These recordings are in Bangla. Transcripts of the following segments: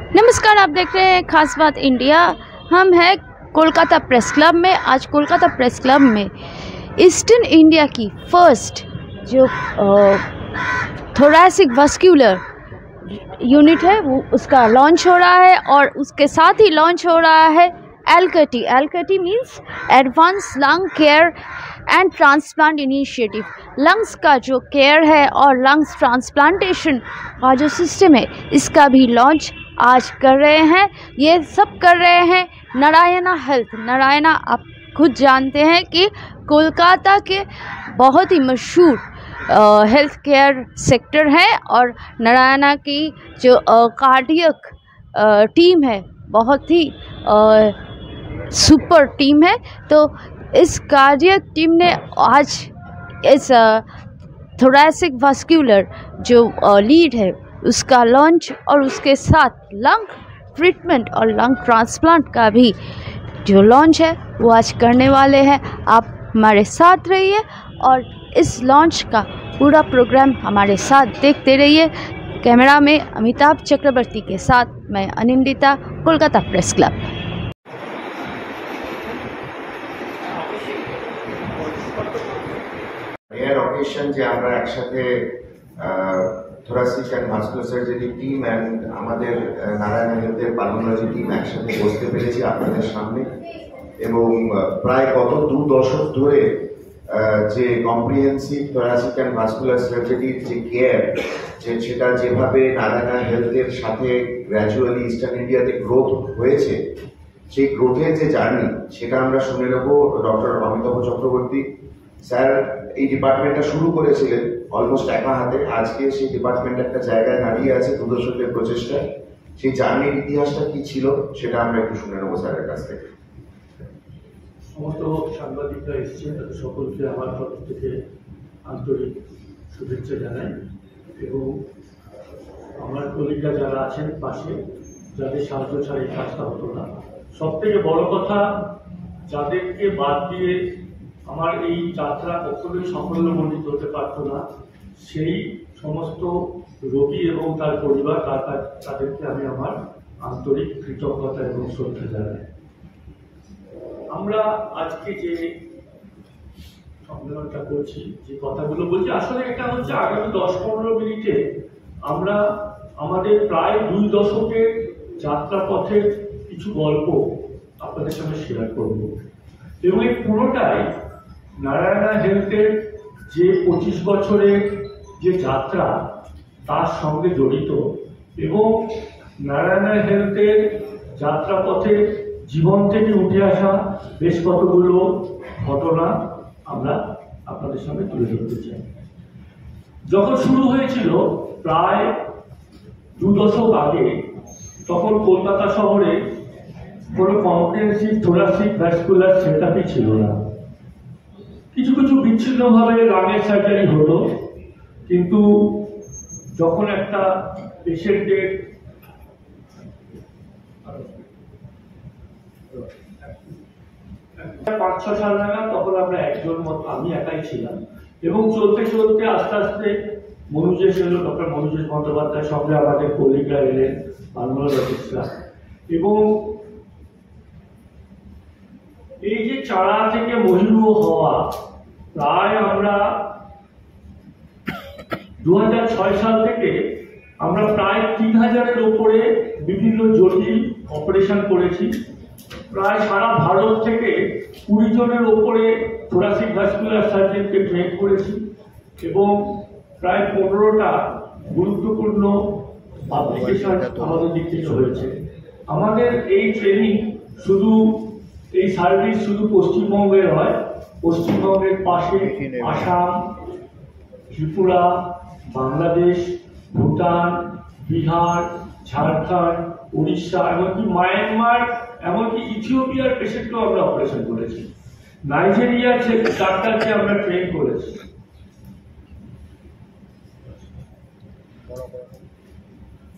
नमस्कार, आप देख रहे हैं खास बात इंडिया। हम हैं कोलकाता प्रेस क्लब में। आज कोलकाता प्रेस क्लब में ईस्टर्न इंडिया की फर्स्ट जो थोरैसिक वस्कुलर यूनिट है वो उसका लॉन्च हो रहा है, और उसके साथ ही लॉन्च हो रहा है LKT. LKT means advance lung care and transplant initiative. Lungs का जो केयर है और लंग्स ट्रांसप्लांटेशन का जो सिस्टम है, इसका भी लॉन्च आज कर रहे हैं। ये सब कर रहे हैं नारायणा हेल्थ। नारायणा आप खुद जानते हैं कि कोलकाता के बहुत ही मशहूर हेल्थ केयर सेक्टर है, और नारायणा की जो कार्डियक टीम है बहुत ही सुपर टीम है। तो इस कार्डियक टीम ने आज इस थोरैसिक वस्कुलर जो लीड है उसका लॉन्च, और उसके साथ लंग ट्रीटमेंट और लंग ट्रांसप्लांट का भी जो लॉन्च है वो आज करने वाले हैं। आप हमारे साथ रहिए और इस लॉन्च का पूरा प्रोग्राम हमारे साथ देखते रहिए। कैमरा में अमिताभ चक्रवर्ती के साथ मैं अनिंदिता, कोलकाता प्रेस क्लब। এর অকেশন যে আমরা একসাথে thoracic and vascular surgery team and আমাদের নারায়ণ হেলথের পালমোলজি টিম একসাথে বসতে পেরেছি আপনাদের সামনে, এবং প্রায় গত 2 দশক ধরে যে কম্প্রিহেন্সিভ থোরাসিক অ্যান্ড ভাস্কুলার সার্জারির যে কেয়ার সেটা যেভাবে নারায়ণ হেলথের সাথে গ্র্যাজুয়ালি ইস্টার্ন ইন্ডিয়াতে গ্রোথ হয়েছে, সেই গ্রোথের যে জার্নি সেটা আমরা শুনে নেব ডক্টর অমিতাভ চক্রবর্তী স্যার। এই ডিপার্টমেন্টটা শুরু করেছিলেন অলমোস্ট একা হাতে। আজকে সেই ডিপার্টমেন্ট একটা জায়গায় দাঁড়িয়ে আছে 2 দশকের প্রচেষ্টায়। সেই জার্নির ইতিহাসটা কি ছিল সেটা আমরা একটু শুনে নেবো স্যারের কাছ থেকে। সমস্ত সাংবাদিকরা এসেছেন, তাদের সকলকে আমার তরফ থেকে আন্তরিক শুভেচ্ছা জানাই, এবং আমার কলিগরা যারা আছেন পাশে, যাদের সাহায্য ছাড়া এই কাজটা হতো না। সব থেকে বড় কথা, যাদেরকে বাদ দিয়ে আমার এই যাত্রা কখনোই সাফল্যমণ্ডিত হতে পারত না, সেই সমস্ত রোগী এবং তার পরিবার, তাদেরকে আমি আমার আন্তরিক কৃতজ্ঞতা এবং শ্রদ্ধা জানাই। আমরা আজকে যে সম্মেলনটা করছি, যে কথাগুলো বলছি, আসলে এটা হচ্ছে আগামী 10-15 মিনিটে আমরা আমাদের প্রায় 2 দশকের যাত্রাপথের কিছু গল্প আপনাদের সঙ্গে শেয়ার করব, এবং এই পুরোটাই নারায়ণা হেলথের যে 25 বছরের যে যাত্রা তার সঙ্গে জড়িত, এবং নারায়ণা হেলথের যাত্রাপথে জীবন থেকে উঠে আসা বেশ কতগুলো ঘটনা আমরা আপনাদের সঙ্গে তুলে ধরতে চাই। যখন শুরু হয়েছিল প্রায় 2 দশক আগে, তখন কলকাতা শহরে কোনো কম্প্রিহেন্সিভ থোরাসিক ভ্যাসকুলার সেটআপই ছিল না। কিছু কিছু বিচ্ছিন্নভাবে রানের সার্জারি হতো, কিন্তু যখন একটা পেশেন্টের 5-6 সাল নাগাদ, তখন আমরা একজন মতো, আমি একাই ছিলাম, এবং চলতে চলতে আস্তে আস্তে মনুজেশ এলো, ডক্টর মনুজেশ বন্দ্যোপাধ্যায়, সঙ্গে আমাদের কলিগরা এলেন, পালমোলজিস্টরা, এবং এই যে চারা থেকে মহিরু হওয়া, প্রায় আমরা 2006 সাল থেকে আমরা প্রায় 3000-এর উপরে বিভিন্ন জটিল অপারেশন করেছি। প্রায় সারা ভারত থেকে 20 জনের উপরে থোরাসিক ভাস্কুলার সার্জনকে ট্রেন করেছি, এবং প্রায় 15টা গুরুত্বপূর্ণ পাবলিকেশন আমাদের দিক থেকে হয়েছে। আমাদের এই ট্রেনিং শুধু, এই সার্ভিস শুধু পশ্চিমবঙ্গের হয়, পশ্চিমবঙ্গের পাশে আসাম, ত্রিপুরা, বাংলাদেশ, ভুটান, বিহার, ঝাড়খণ্ড, উড়িষ্যা, এমনকি মায়ানমার, এমনকি ইথিওপিয়ার পেশেন্টও আমরা অপারেশন করেছি। নাইজেরিয়ার 4টাকে আমরা ট্রেন করেছি।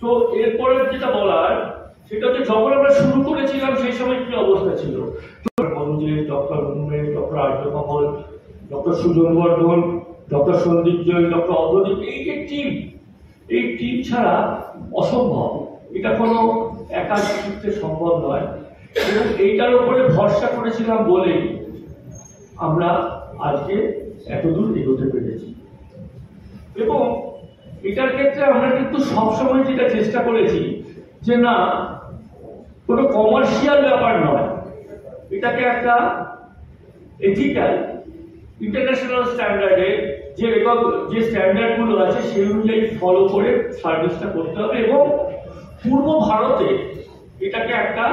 তো এরপরে যেটা বলার, সেটা হচ্ছে যখন আমরা শুরু করেছিলাম সেই সময় কি অবস্থা ছিল। মনোজেশ, ডক্টর মুন্মেশ, ডক্টর আর্যকমল, ডক্টর সুজন বর্ধন, ডক্টর সন্দীপ জয়, ডক্টর অদ্বদীপ, এই যে টিম, এই টিম ছাড়া অসম্ভব। এটা কোনো একা শিখতে সম্ভব নয়, এবং এইটার উপরে ভরসা করেছিলাম বলেই আমরা আজকে এতদূর এগোতে পেরেছি। এবং এটার ক্ষেত্রে আমরা কিন্তু সবসময় যেটা চেষ্টা করেছি যে না, কোনো কমার্শিয়াল ব্যাপার নয়, এটাকে একটা এথিক্যাল ইন্টারন্যাশনাল স্ট্যান্ডার্ডে যে স্ট্যান্ডার্ডগুলো আছে সেই অনুযায়ী ফলো করে সার্ভিসটা করতে হবে। এবং পূর্ব ভারতে এটাকে একটা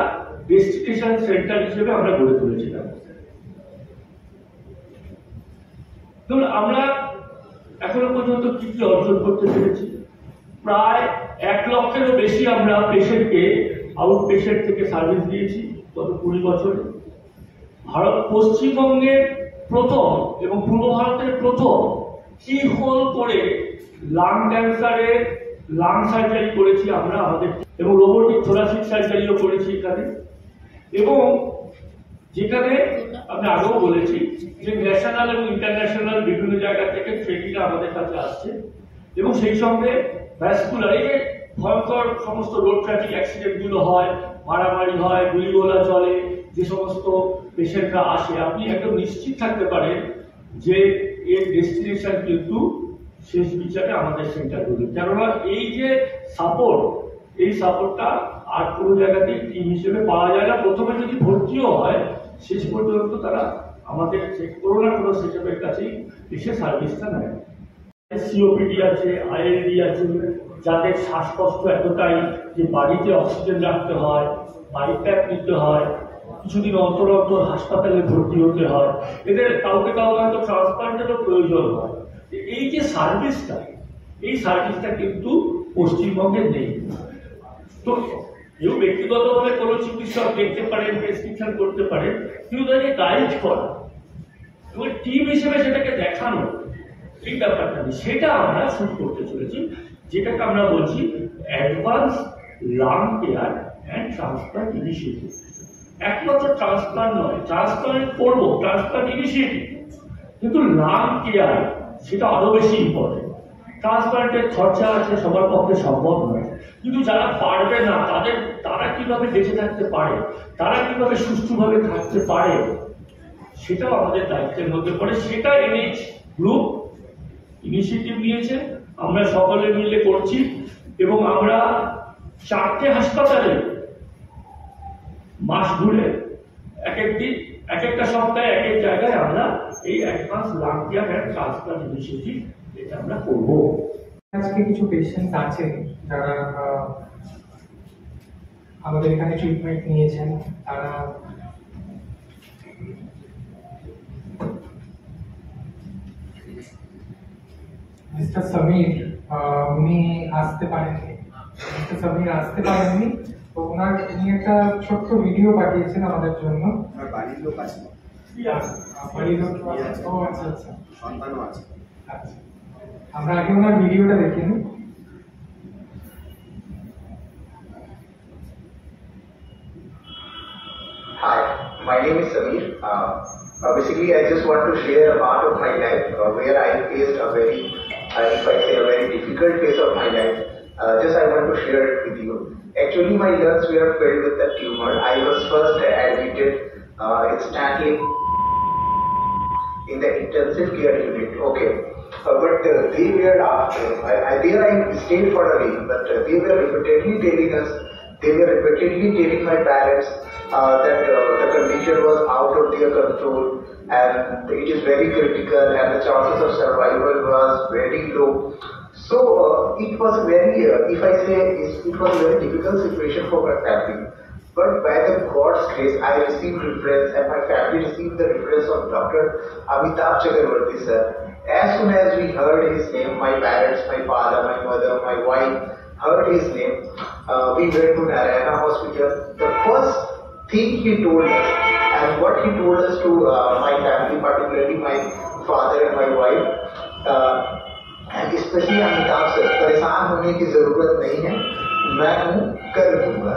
ডেস্টিনেশন সেন্টার হিসেবে আমরা গড়ে তুলেছিলাম। ধরুন আমরা এখনো পর্যন্ত কি কি অর্জন করতে পেরেছি, প্রায় 1 লক্ষেরও বেশি আমরা পেশেন্টকে আউট পেশেন্ট থেকে সার্ভিস দিয়েছি গত 20 বছরে। পশ্চিমবঙ্গের প্রথম এবং পূর্ব ভারতের প্রথম কি হোল করে লাং ক্যান্সারের লাং সার্জারি করেছি আমরা আমাদের, এবং রোবোটিক থোরাসিক সার্জারিও করেছি এখানে। এবং যেখানে আমি আগেও বলেছি যে ন্যাশনাল এবং ইন্টারন্যাশনাল বিভিন্ন জায়গা থেকে ট্রেনিংরা আমাদের কাছে আসছে, এবং সেই সঙ্গে ভ্যাসকুলার এই যে ভয়ঙ্কর সমস্ত রোড ট্রাফিক অ্যাক্সিডেন্ট গুলো হয়, মারামারি হয়, গুলিগোলা চলে, যে সমস্ত পেশেন্টরা আসে, আপনি একদম নিশ্চিত থাকতে পারেন যে এর ডেস্টিনেশন কিন্তু শেষ বিচারে আমাদের সেন্টারগুলো। কেননা এই যে সাপোর্ট, এই সাপোর্টটা আর কোনো জায়গাতেই টিম হিসেবে পাওয়া যায় না। প্রথমে যদি ভর্তিও হয়, শেষ পর্যন্ত তারা আমাদের কোনো না কোনো সেটআপের কাছেই এসে সার্ভিসটা নেয়। সিওপিডি আছে, আইএলডি আছে, যাদের শ্বাসকষ্ট এতটাই যে বাড়িতে অক্সিজেন রাখতে হয়, বাড়ি প্যাক নিতে হয়, কিছুদিন অন্তর অন্তর হাসপাতালে ভর্তি হতে হয়, এদের কাউকে হয়তো ট্রান্সপ্লান্টেরও প্রয়োজন হয়। এই যে সার্ভিসটা, এই সার্ভিসটা কিন্তু পশ্চিমবঙ্গে নেই। তো কেউ ব্যক্তিগতভাবে কোনো চিকিৎসক দেখতে পারেন, প্রেসক্রিপশন করতে পারেন, কিন্তু তাকে গাইড করা এবং টিম হিসেবে সেটাকে দেখানো, এই ব্যাপারটা নেই। সেটা আমরা শুরু করতে চলেছি, যেটাকে আমরা বলছি advance lung care and transplant initiative. একমাত্র ট্রান্সপ্লান্ট নয়, ট্রান্সপ্লান্ট করবো, ট্রান্সপ্লান্ট ইনিশিয়েটিভ, কিন্তু লাং কেয়ার সেটা আরো বেশি ইম্পর্টেন্ট। ট্রান্সপ্লান্টের খরচা আছে, সবার পক্ষে সম্ভব নয়, কিন্তু যারা পারবে না তারা কিভাবে বেঁচে থাকতে পারে, তারা কিভাবে সুস্থভাবে থাকতে পারে, সেটাও আমাদের দায়িত্বের মধ্যে পড়ে। সেটা এনএইচ গ্রুপ ইনিশিয়েটিভ নিয়েছে, আমরা সকলে মিলে করছি, এবং আমরা 4টে হাসপাতালে মাস ঘুরে এক একটা সপ্তাহে এক এক জায়গায় আমরা এই advance lung care and transplant initiative এটা আমরা করব। আজকে কিছু পেশেন্ট আছে যারা আমাদের এখানে ট্রিটমেন্ট নিয়েছেন, তারা মিস্টার সমীর উনি আসতে পারেননি, তো ওনার উনি একটা ছোট্ট ভিডিও পাঠিয়েছেন আমাদের জন্য। বাড়ির লোক আছে, বাড়ির লোক আছে, ও আচ্ছা আচ্ছা, সন্তানও আছে। আচ্ছা, আমরা আগে ওনার ভিডিওটা দেখে নিই। Hi, my name is Samir. Basically, I just want to share a part of my life where I faced a very, if I say, a very difficult phase of my life. Just I want to share it with you. Actually, my lungs were filled with a tumor. I was first admitted instantly in the intensive care unit. Okay. But they were there I stayed for a week, but they were repeatedly telling my parents that the condition was out of their control and it is very critical and the chances of survival was very low. So it was very, if I say, it was a very difficult situation for my family. But by the God's grace, I received reference and my family received the reference of Dr. Amitabh Chakravarti sir. As soon as we heard his name, my parents, my father, my mother, my wife heard his name, we went to Narayana Hospital. The first thing he told us, and what he told us to my family, particularly my father and my wife, and especially Amitabh sir, परेशान होने की जरूरत नहीं है, मैं हूँ कर दूंगा।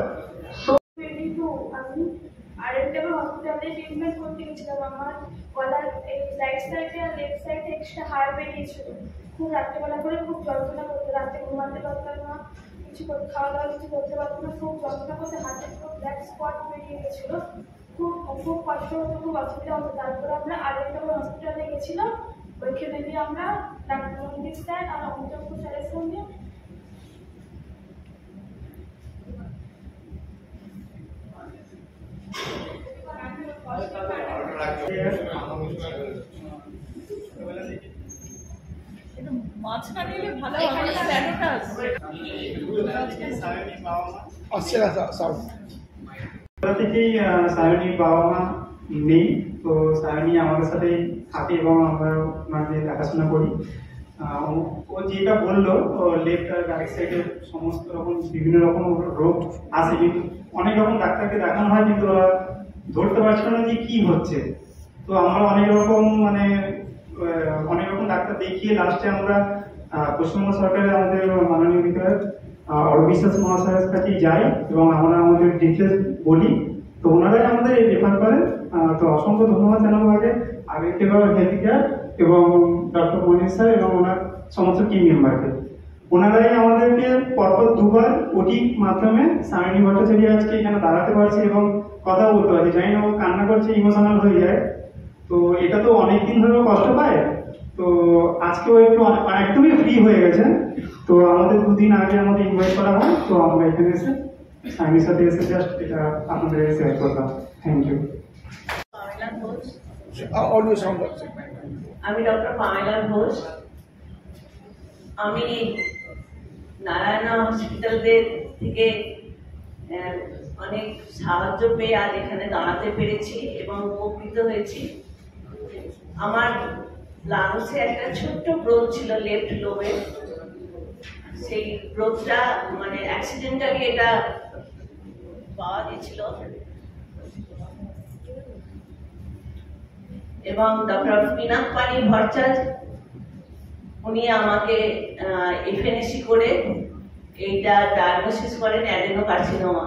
আরেকটা হসপিটালে ট্রিটমেন্ট করতে গেছিলাম। আমার গলার এই রাইট সাইডে আর লেফট সাইডে এক্সট্রা হাড় বেরিয়েছিল। খুব রাত্রেবেলা করে খুব যন্ত্রণা করতো, রাতে ঘুমাতে পারতাম না, কিছু খাওয়া দাওয়া কিছু করতে পারতো না, খুব যন্ত্রণা করতে, হাতে পুরো ব্ল্যাক স্পট বেরিয়ে গেছিলো, খুব খুব কষ্ট হতো, খুব অসুবিধা হতো। তারপরে আমরা আরেকটা হসপিটালে গেছিলাম, ওইখানে গিয়ে আমরা ডাক্তার রঞ্জিত স্যার আর অমিতাভ স্যারের সঙ্গে মাঝখানে এলে ভালো হবে, স্যারটা আসছে না সাউন্ড থেকেই সায়নী বাবা মা নেই, তো সায়নী আমাদের সাথে থাকে এবং আমরা ওনাকে দেখাশোনা করি। ও যেটা বললো, লেফট আর রাইট সাইডে সমস্ত রকম বিভিন্ন রকম রোগ আছে, কিন্তু অনেক রকম ডাক্তারকে দেখানো হয়, কিন্তু ওরা ধরতে পারছিল না যে কি হচ্ছে। তো আমরা অনেক রকম ডাক্তার দেখিয়ে লাস্টে আমরা পশ্চিমবঙ্গ সরকারের আমাদের মাননীয় বিধায়ক অরবিশ্বাস মহাশয়ের কাছে যাই এবং আমরা আমাদের ডিটেলস বলি, তো ওনারাই আমাদের রেফার করেন। তো অসংখ্য ধন্যবাদ জানাবো আগে থেকে হেলথ কেয়ার এবং ডক্টর মনির স্যার এবং ওনার সমস্ত টিম মেম্বারকে। ওনারাই আমাদেরকে পরপর দুবার ওটির মাধ্যমে সায়নী ভট্টাচার্য আজকে এখানে দাঁড়াতে পারছে এবং কথা বলতে পারছে। জানি না ও কান্না করছে, ইমোশনাল হয়ে যায়। তো এটা তো অনেকদিন ধরে কষ্ট পায়, তো আজকেও একটুই ফ্রি হয়ে গেছে। তো আমাদের দুদিন আগে আমাদের ইনভাইট করা হয়, তো আমরা এখানে এসে সায়নীর সাথে এসে জাস্ট এটা আপনাদের শেয়ার করলাম। Thank you. অডিও সাউন্ড হচ্ছে। আমি ডক্টর পামেলা ঘোষ। আমি নারায়ণা হসপিটালদের থেকে অনেক সাহায্য পেয়ে আজ এখানে দাঁড়াতে পেরেছি এবং উপকৃত হয়েছি। আমার লাংসে একটা ছোট্ট ব্রোথ ছিল লেফট লোবে, সেই ব্রোথটা অ্যাক্সিডেন্টালি এটা পাওয়া গেছিল এবং ডক্টর পিনাক পানি ভট্টাচার্য উনি আমাকে এফএনএসি করে এইটা ডায়াগনোসিস করেন অ্যাডেনোকার্সিনোমা।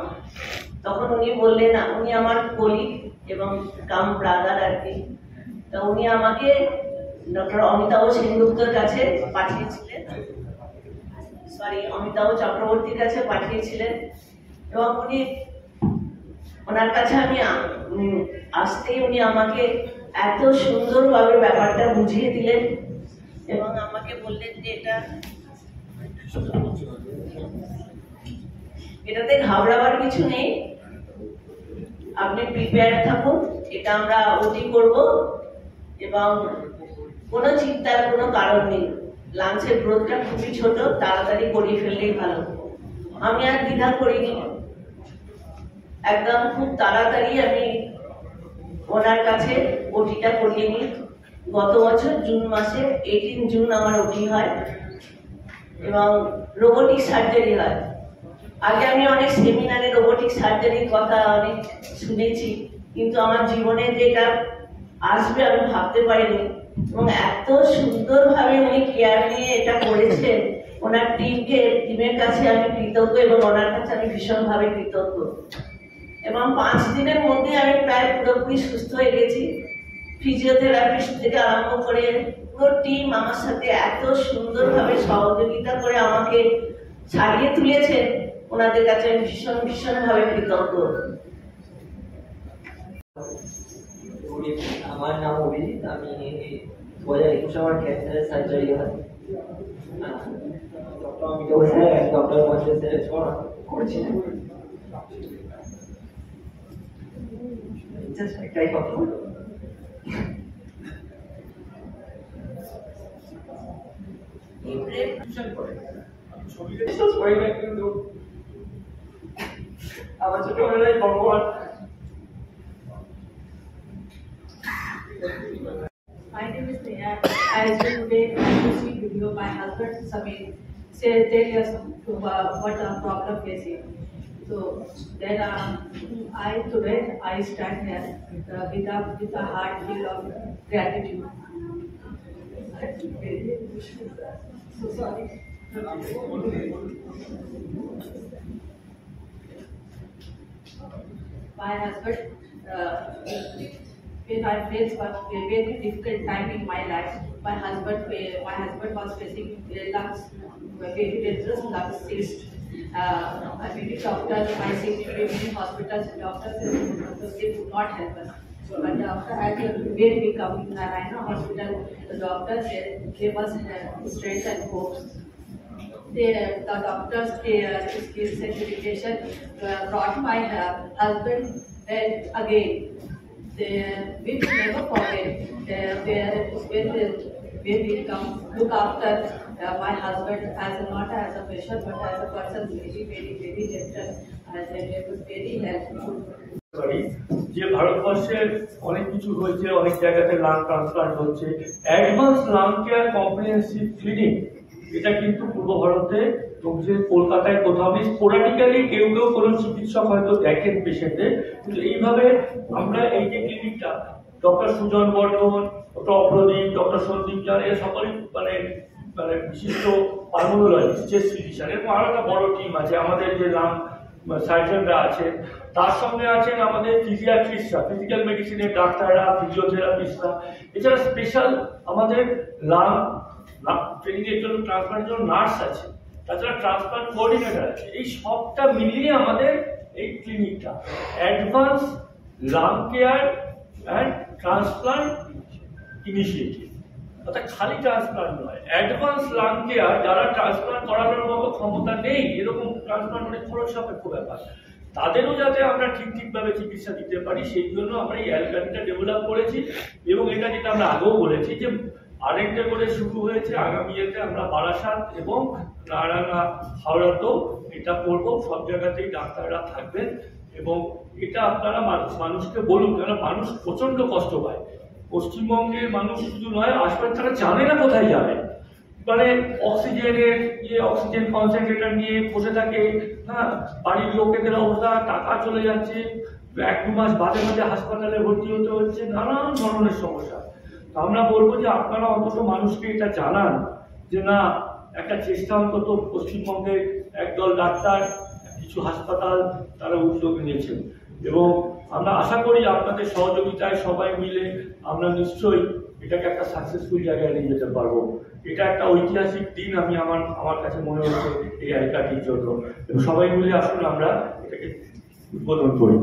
তখন উনি বললেন, উনি আমার কলিগ এবং কাম ব্রাদার আর কি, তো উনি আমাকে ডক্টর অমিতাভ সেনগুপ্তর কাছে পাঠিয়েছিলেন, অমিতাভ চক্রবর্তীর কাছে পাঠিয়েছিলেন এবং ওনার কাছে আমি আসতেই উনি আমাকে এত সুন্দরভাবে ব্যাপারটা বুঝিয়ে দিলেন এবং আমাকে বললেন যে এটাতে ঘাবড়াবার কিছু নেই, আপনি প্রিপেয়ার থাকুন, এটা আমরা ওটি করব এবং কোনো চিন্তার কোনো কারণ নেই, লাঞ্চের গ্রোথটা খুবই ছোট, তাড়াতাড়ি করিয়ে ফেললেই ভালো। আমি আর দ্বিধা করিনি, একদম খুব তাড়াতাড়ি আমি ওনার কাছে ওটিটা করিয়ে নিই। গত বছর জুন মাসে 18 জুন আমার ওটি হয় এবং রোবোটিক সার্জারি হয়। আগে আমি অনেক সেমিনারে রোবোটিক সার্জারির কথা অনেক শুনেছি, কিন্তু আমার জীবনে যেটা আসবে আমি ভাবতে পারিনি এবং এত সুন্দরভাবে উনি কেয়ার নিয়ে এটা করেছেন। ওনার টিমের কাছে আমি কৃতজ্ঞ এবং ওনার কাছে আমি ভীষণভাবে কৃতজ্ঞ এবং 5 দিনের মধ্যে আমি প্রায় পুরোপুরি সুস্থ হয়ে গেছি। ফিজিওথেরাপিস্ট থেকে আরম্ভ করে পুরো টিম আমার সাথে এত সুন্দরভাবে সহযোগিতা করে আমাকে ছাড়িয়ে তুলেছেন, ওনাদের কাছে আমি ভীষণভাবে কৃতজ্ঞ। আমার নাম অভিজিৎ, আমি 2021 আমার ক্যান্সারের সার্জারি হয়, doctor Amitabh sir doctor Mahesh sir করছিলেন। জাস্ট একটাই কথা, আমার ছোটবেলায় ভগবান। My name is Neha. As you today to see video, my husband Samir tell us what our problem facing. So then I stand here with a heart full of gratitude. So sorry. My husband, when I faced a very difficult time in my life, my husband was facing lungs, very dangerous lung cyst. Many doctors, I see many hospitals and doctors, they would not help us. But after when we come in Narayana Hospital, the doctors they must have strength and hope. The doctors' skills and dedication brought my husband again. We will never forget when we come look after my husband as not as a patient but as a person, very gentle and very helpful. যে ভারতবর্ষের অনেক কিছু হয়েছে, অনেক জায়গাতে লাং ট্রান্সপ্লান্ট হচ্ছে, advance lung care comprehensive clinic এটা কিন্তু পূর্ব ভারতে যে কলকাতায় কোথাও নেই। স্পোরাডিক্যালি কেউ কেউ কোনো চিকিৎসক হয়তো দেখেন পেশেন্টে, কিন্তু এইভাবে আমরা এই যে ক্লিনিকটা ডক্টর সুজন বর্ধন, ডক্টর অপ্রদীপ, ডক্টর সন্দীপ জান এরা সকলেই মানে বিশিষ্ট পালমোনোলজিস্ট, চেস্ট ফিজিশিয়ান, এরকম আরো একটা বড় টিম আছে। আমাদের যে লাং সার্জনরা আছে, তার সঙ্গে আছেন আমাদের ফিজিয়াট্রিস্টরা, ফিজিক্যাল মেডিসিনের ডাক্তাররা, ফিজিওথেরাপিস্টরা, এছাড়া স্পেশাল আমাদের লাং ট্রেনিং এর জন্য ট্রান্সপ্লান্টের জন্য নার্স আছে, তাছাড়া ট্রান্সপ্লান্ট কোঅর্ডিনেটর আছে। এই সবটা মিলিয়ে আমাদের এই ক্লিনিকটা advance lung care and transplant initiative, অর্থাৎ খালি ট্রান্সপ্লান্ট নয়, অ্যাডভান্স লাং কেয়ার যারা ট্রান্সপ্লান্ট করানোর মতো ক্ষমতা নেই, এরকম ট্রান্সপ্লান্ট অনেক খরচ সাপেক্ষ ব্যাপার, তাদেরও যাতে আমরা ঠিকভাবে চিকিৎসা দিতে পারি সেই জন্য আমরা এই অ্যালকাটিটা ডেভেলপ করেছি। এবং এটা যেটা আমরা আগেও বলেছি যে আরেকটা করে শুরু হয়েছে, আগামী ইয়েতে আমরা বারাসাত এবং নারায়ণা হাওড়াতেও এটা করব, সব জায়গাতেই ডাক্তাররা থাকবেন। এবং এটা আপনারা মানুষকে বলুন, কারণ মানুষ প্রচন্ড কষ্ট পায়। পশ্চিমবঙ্গের মানুষ শুধু নয়, আশপাশ তারা জানে না কোথায় যাবে, মানে অক্সিজেন কনসেন্ট্রেটর নিয়ে বসে থাকে, হ্যাঁ, বাড়ির লোকেদের অবস্থা, টাকা চলে যাচ্ছে, 1-2 মাস বাদে হাসপাতালে ভর্তি হতে হচ্ছে, নানান ধরনের সমস্যা। তো আমরা বলবো যে আপনারা অন্তত মানুষকে এটা জানান যে না, একটা চেষ্টা অন্তত পশ্চিমবঙ্গে একদল ডাক্তার, কিছু হাসপাতাল তারা উদ্যোগ নিয়েছেন। এবং আমরা আশা করি আপনাদের সহযোগিতায় সবাই মিলে আমরা নিশ্চয়ই এটাকে একটা সাকসেসফুল জায়গায় নিয়ে যেতে পারবো। এটা একটা ঐতিহাসিক দিন আমি আমার কাছে মনে হচ্ছে এই অ্যালকাটির জন্য। এবং সবাই মিলে আসলে আমরা এটাকে উদ্বোধন করি।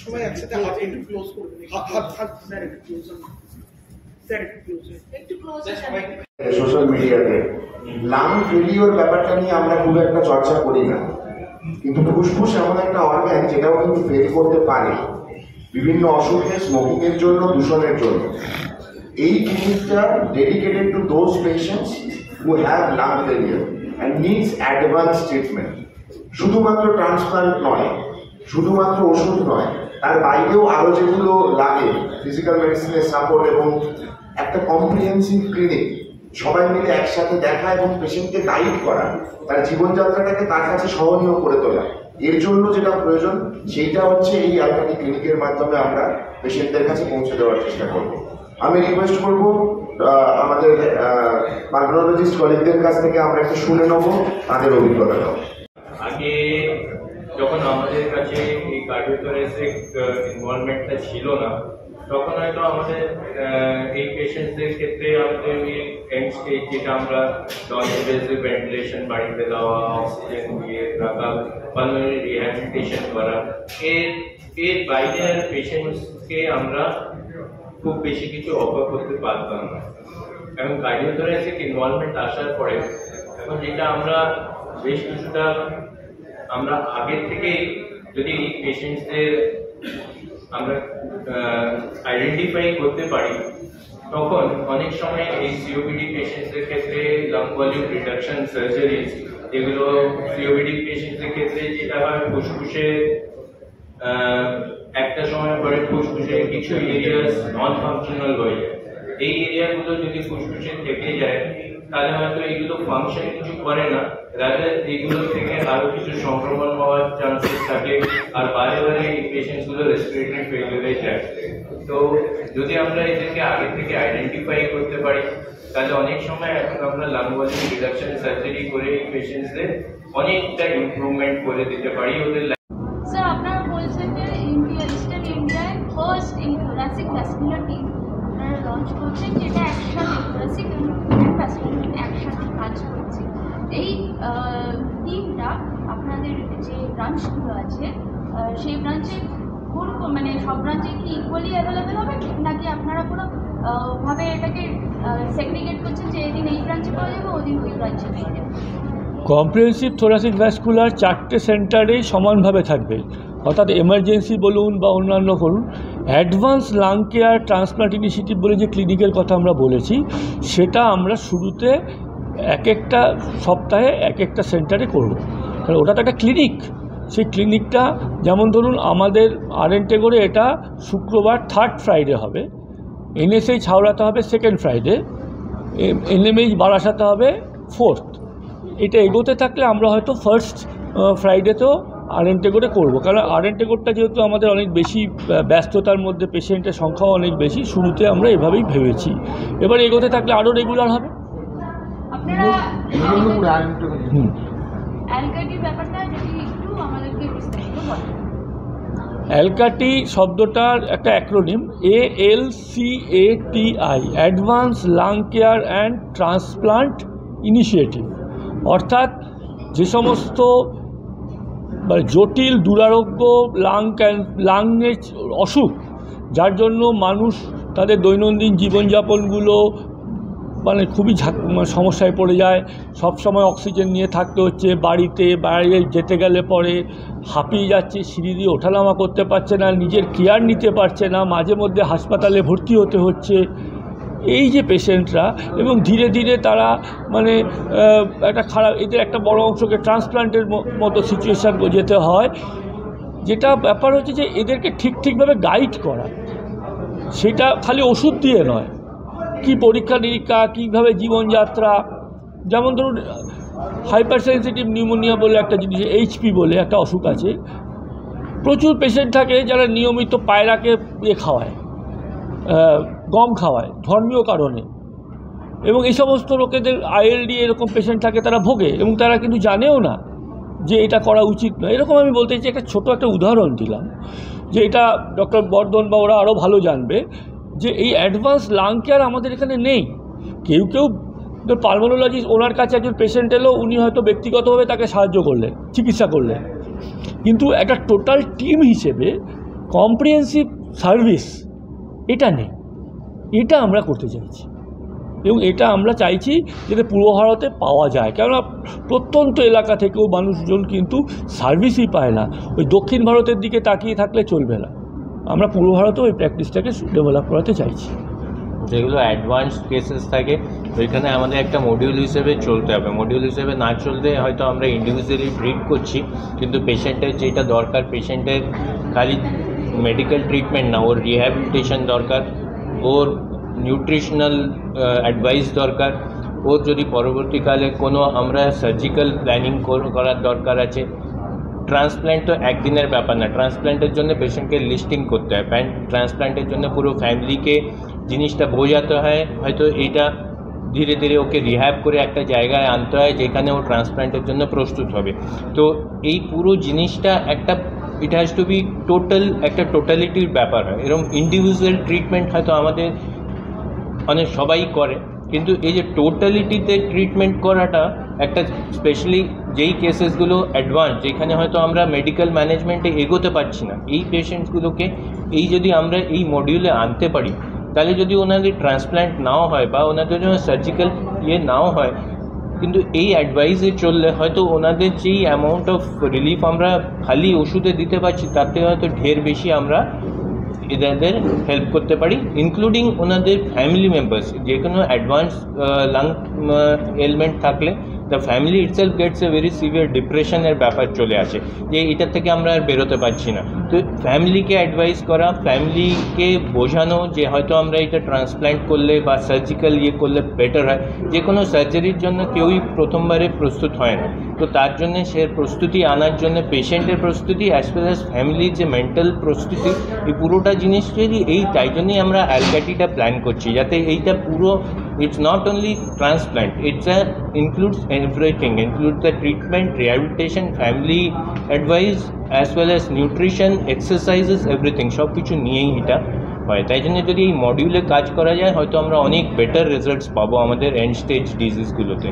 সবাই একসাথে হাত একটু ক্লোজ করে দিন, হাত স্যার একটু ক্লোজ, স্যার একটু ক্লোজ, একটু ক্লোজ। সোশ্যাল মিডিয়াতে লাং ফেলিওর ব্যাপারটা নিয়ে আমরা খুব একটা চর্চা করি না, কিন্তু ফুসফুস এমন একটা অর্গান যেটাও কিন্তু ফেল করতে পারে বিভিন্ন অসুখে, স্মোকিং এর জন্য, দূষণের জন্য। এই ক্লিনিকটা dedicated to those patients who have lung failure and needs advance treatment. শুধুমাত্র ট্রান্সপ্লান্ট নয়, শুধুমাত্র ওষুধ নয়, তার বাইরেও আরো যেগুলো লাগে, ফিজিক্যাল মেডিসিনের সাপোর্ট এবং একটা কম্প্রিহেন্সিভ ক্লিনিক, সবাই মিলে একসাথে দেখা এবং পেশেন্টকে গাইড করা, তার জীবনযাত্রাটাকে তার কাছে সহনীয় করে তোলা, এর জন্য যেটা প্রয়োজন সেইটা হচ্ছে এই অ্যালকাটি ক্লিনিকের মাধ্যমে আমরা পেশেন্টদের কাছে পৌঁছে দেওয়ার চেষ্টা করব। আমি রিকোয়েস্ট করব আমাদের পালমোনোলজিস্ট কলিগদের কাছ থেকে আমরা একটু শুনে নেবো তাদের অভিজ্ঞতাটা। আগে যখন আমাদের কাছে এই কার্ডিওথোরাসিক ইনভলভমেন্টটা ছিল না, তখন হয়তো আমাদের এই পেশেন্টসদের ক্ষেত্রে আমাদের ওই এন্ড স্টেজ, যেটা আমরা নন ইনভেসিভ ভেন্টিলেশন বাড়িতে দেওয়া, অক্সিজেন দিয়ে রাখা, পালমোনারি রিহ্যাবিলিটেশন করা, এর বাইরে আর পেশেন্টসকে আমরা খুব বেশি কিছু অফার করতে পারতাম না। এবং কার্ডিওথোরাসিক ইনভলভমেন্ট আসার পরে এখন যেটা আমরা বেশ কিছুটা আমরা আগের থেকেই যদি এই পেশেন্টসদের আমরা আইডেন্টিফাই করতে পারি, তখন অনেক সময় এই সিওপিডি পেশেন্টসদের ক্ষেত্রে লাং ভলিউম রিডাকশন সার্জারিজ, যেগুলো সিওপিডি পেশেন্টসদের ক্ষেত্রে যেটা হয় ফুসফুসে একটা সময় পরে ফুসফুসে কিছু এরিয়াস নন ফাংশনাল হয়ে যায়। এই এরিয়াগুলো যদি ফুসফুসে থেকে যায় তাহলে হয়তো এইগুলো ফাংশন কিছু করে না, রাদার এগুলো থেকে আরো কিছু সংক্রমণ হওয়ার চান্সেস থাকে, আর বারে বারে এই পেশেন্টস গুলো রেসপিরেটরি ফেলিওরে যায়। তো যদি আমরা এদেরকে আগে থেকে আইডেন্টিফাই করতে পারি, তাহলে অনেক সময় এখন আমরা লাং ভলিউম রিডাকশন সার্জারি করে এই পেশেন্টসদের অনেকটা ইমপ্রুভমেন্ট করে দিতে পারি ওদের। স্যার আপনারা বলছেন যে ইন্ডিয়া, ইস্টার্ন ইন্ডিয়ায় ফার্স্ট এই থোরাসিক ভ্যাসকুলার টিম আপনারা লঞ্চ করছেন, যেটা একসাথে থোরাসিক এবং ভ্যাসকুলার একসাথে কাজ করছে। এই টিমটা আপনাদের যে ব্রাঞ্চগুলো আছে সেই ব্রাঞ্চে কোন মানে সব ব্রাঞ্চে কি ইকুয়ালি অ্যাভেলেবেল হবে, নাকি আপনারা কোনো ভাবে এটাকে সেগ্রিগেট করছেন যে এদিন এই ব্রাঞ্চে পাওয়া যাবে ওদিন ওই ব্রাঞ্চে পাওয়া যাবে? কম্প্রিহেন্সিভ থোরাসিক ভ্যাসকুলার 4টে সেন্টারেই সমানভাবে থাকবে, অর্থাৎ এমার্জেন্সি বলুন বা অন্যান্য করুন। Advance lung care transplant initiative বলে যে ক্লিনিকের কথা আমরা বলেছি, সেটা আমরা শুরুতে এক একটা সপ্তাহে এক একটা সেন্টারে করব, কারণ ওটা তো একটা ক্লিনিক। সেই ক্লিনিকটা যেমন ধরুন আমাদের আরএনটে করে এটা শুক্রবার 3rd ফ্রাইডে হবে, এনএসএইচ হাওড়াতে হবে 2nd ফ্রাইডে, এনএমএইচ বারাসাতে হবে 4th। এটা এগোতে থাকলে আমরা হয়তো 1st ফ্রাইডেতেও আরএনটে করে করবো, কারণ আরএনটে কোডটা যেহেতু আমাদের অনেক বেশি ব্যস্ততার মধ্যে, পেশেন্টের সংখ্যাও অনেক বেশি, শুরুতে আমরা এভাবেই ভেবেছি। এবার এগোতে থাকলে আরও রেগুলার হবে। অ্যালকাটি শব্দটার একটা acronym, ALCATI, advance lung care and transplant initiative. অর্থাৎ যে সমস্ত জটিল দুরারোগ্য লাংয়ের অসুখ, যার জন্য মানুষ তাদের দৈনন্দিন জীবনযাপনগুলো মানে খুবই সমস্যায় পড়ে যায়, সব সময় অক্সিজেন নিয়ে থাকতে হচ্ছে, বাড়িতে বাইরে যেতে গেলে পরে হাঁপিয়ে যাচ্ছে, সিঁড়ি দিয়ে ওঠানামা করতে পারছে না, নিজের কেয়ার নিতে পারছে না, মাঝে মধ্যে হাসপাতালে ভর্তি হতে হচ্ছে। এই যে পেশেন্টরা, এবং ধীরে ধীরে তারা মানে একটা খারাপ, এদের একটা বড় অংশকে ট্রান্সপ্লান্টের মতো সিচুয়েশান যেতে হয়। যেটা ব্যাপার হচ্ছে যে এদেরকে ঠিকভাবে গাইড করা, সেটা খালি ওষুধ দিয়ে নয়, কি পরীক্ষা নিরীক্ষা, কীভাবে জীবনযাত্রা। যেমন ধরুন হাইপার সেন্সিটিভ নিউমোনিয়া বলে একটা জিনিস, HP বলে একটা অসুখ আছে। প্রচুর পেশেন্ট থাকে যারা নিয়মিত পায়রাকে খাওয়ায়, গম খাওয়ায় ধর্মীয় কারণে, এবং এই সমস্ত লোকেদের ILD এরকম পেশেন্ট থাকে, তারা ভোগে এবং তারা কিন্তু জানেও না যে এটা করা উচিত নয়। এরকম আমি বলতে চাই, একটা ছোট একটা উদাহরণ দিলাম, যে এটা ডক্টর বর্ধন বা ওরা আরও ভালো জানবে, যে এই অ্যাডভান্স লাং কেয়ার আমাদের এখানে নেই। কেউ পালমোনোলজিস্ট, ওনার কাছে একজন পেশেন্ট এলো, উনি হয়তো ব্যক্তিগতভাবে তাকে সাহায্য করলেন, চিকিৎসা করলেন, কিন্তু একটা টোটাল টিম হিসেবে কম্প্রিহেন্সিভ সার্ভিস এটা নেই। এটা আমরা করতে চাইছি, এবং এটা আমরা চাইছি যাতে পূর্ব ভারতে পাওয়া যায়, কেননা প্রত্যন্ত এলাকা থেকেও মানুষজন কিন্তু সার্ভিসই পায় না। ওই দক্ষিণ ভারতের দিকে তাকিয়ে থাকলে চলবে না, আমরা পূর্ব ভারতেও এই প্র্যাকটিসটাকে ডেভেলপ করাতে চাইছি। যেগুলো অ্যাডভান্স কেসেস থাকে ওইখানে আমাদের একটা মডিউল হিসেবে চলতে হবে। মডিউল হিসেবে না চলতে হয়তো আমরা ইন্ডিভিজুয়ালি ট্রিট করছি, কিন্তু পেশেন্টের যেটা দরকার, পেশেন্টের খালি মেডিকেল ট্রিটমেন্ট না, ওর রিহ্যাবিলিটেশন দরকার, ওর নিউট্রিশনাল অ্যাডভাইস দরকার, ওর যদি পরবর্তীকালে কোনো আমরা সার্জিক্যাল প্ল্যানিং করার দরকার আছে। ট্রান্সপ্ল্যান্ট তো একদিনের ব্যাপার না, ট্রান্সপ্ল্যান্টের জন্য পেশেন্টকে লিস্টিং করতে হয়, ট্রান্সপ্ল্যান্টের জন্য পুরো ফ্যামিলিকে জিনিসটা বোঝাতে হয়, হয়তো এইটা ধীরে ধীরে ওকে রিহ্যাব করে একটা জায়গায় আনতে হয় যেখানে ও ট্রান্সপ্ল্যান্টের জন্য প্রস্তুত হবে। তো এই পুরো জিনিসটা একটা it has to be total, একটা টোটালিটির ব্যাপার হয়। এরকম ইন্ডিভিজুয়াল ট্রিটমেন্ট হয়তো আমাদের অনেক সবাই করে, কিন্তু এই যে টোটালিটিতে ট্রিটমেন্ট করাটা একটা, স্পেশালি যেই কেসেসগুলো অ্যাডভান্স, যেখানে হয়তো আমরা মেডিকেল ম্যানেজমেন্টে এগোতে পারছি না, এই পেশেন্টসগুলোকে এই যদি আমরা এই মডিউলে আনতে পারি, তাহলে যদি ওনাদের ট্রান্সপ্ল্যান্ট নাও হয় বা ওনাদের জন্য সার্জিক্যাল নাও হয়, কিন্তু এই অ্যাডভাইসে চললে হয়তো ওনাদের যেই অ্যামাউন্ট অফ রিলিফ আমরা খালি ওষুধে দিতে পারছি, তাতে হয়তো ঢের বেশি আমরা এদের হেল্প করতে পারি, ইনক্লুডিং ওনাদের ফ্যামিলি মেম্বার্স। যে কোনো অ্যাডভান্স লাং এলমেন্ট থাকলে the family itself gets a very severe ডিপ্রেশনের ব্যাপার চলে আসে, যে এটার থেকে আমরা আর বেরোতে পারছি না। তো তো ফ্যামিলিকে অ্যাডভাইস করা, ফ্যামিলিকে বোঝানো যে হয়তো আমরা এটা ট্রান্সপ্ল্যান্ট করলে বা সার্জিক্যাল করলে বেটার হয়। যে কোনো সার্জারির জন্য কেউই প্রথমবারে প্রস্তুত হয় না, তো তার জন্য সে প্রস্তুতি আনার জন্য পেশেন্টের প্রস্তুতি অ্যাজ ওয়েল অ্যাজ ফ্যামিলির যে মেন্টাল প্রস্তুতি, এই পুরোটা জিনিস যদি তাই জন্যই আমরা অ্যালকাটিটা প্ল্যান করছি, যাতে এইটা পুরো it's not only transplant, it's includes everything, include the treatment, rehabilitation, family advice as well as nutrition, exercises, everything সব কিছু নিয়েই এটা হয়। তাই জন্য যদি এই মডিউলে কাজ করা যায় হয়তো আমরা অনেক বেটার রেজাল্টস পাবো আমাদের এন্ড স্টেজ ডিজিজগুলোতে।